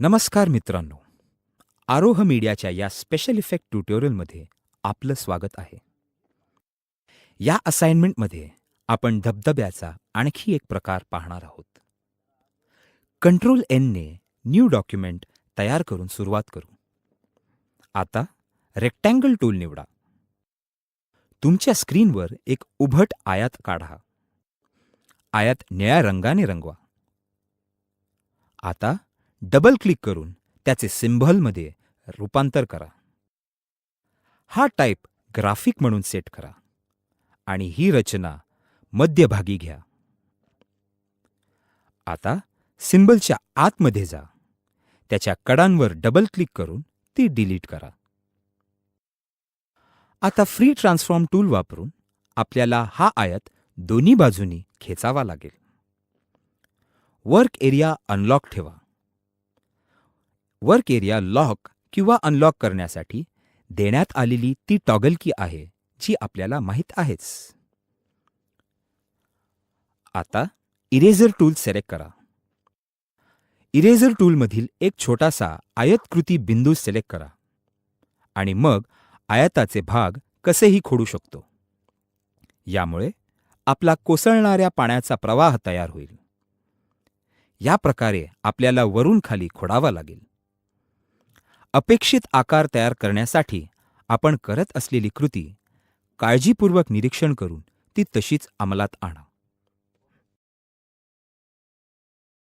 नमस्कार मित्रांनो, आरोह मीडियाच्या या स्पेशल इफेक्ट ट्युटोरियलमध्ये आपलं स्वागत आहे. या असाइनमेंटमध्ये आपण धबधब्याचा आणखी एक प्रकार पाहणार आहोत. कंट्रोल एनने न्यू डॉक्युमेंट तयार करून सुरुवात करू. आता रेक्टँगल टूल निवडा. तुमच्या स्क्रीनवर एक उभट आयत काढा. आयत निळ्या रंगाने रंगवा. आता डबल क्लिक करून त्याचे सिम्बॉलमध्ये रूपांतर करा. हा टाईप ग्राफिक म्हणून सेट करा आणि ही रचना मध्यभागी घ्या. आता सिम्बॉलच्या आतमध्ये जा. त्याच्या कडांवर डबल क्लिक करून ती डिलीट करा. आता फ्री ट्रान्सफॉर्म टूल वापरून आपल्याला हा आयत दोन्ही बाजूनी खेचावा लागेल. वर्क एरिया अनलॉक ठेवा. वर्क एरिया लॉक किंवा अनलॉक करण्यासाठी देण्यात आलेली ती टॉगल की आहे जी आपल्याला माहीत आहेच. आता इरेजर टूल सिलेक्ट करा. इरेजर टूलमधील एक छोटासा आयतकृती बिंदू सिलेक्ट करा आणि मग आयताचे भाग कसेही खोडू शकतो. यामुळे आपला कोसळणाऱ्या पाण्याचा प्रवाह तयार होईल. या प्रकारे आपल्याला वरून खाली खोडावा लागेल. अपेक्षित आकार तयार करण्यासाठी आपण करत असलेली कृती काळजीपूर्वक निरीक्षण करून ती तशीच अंमलात आणा.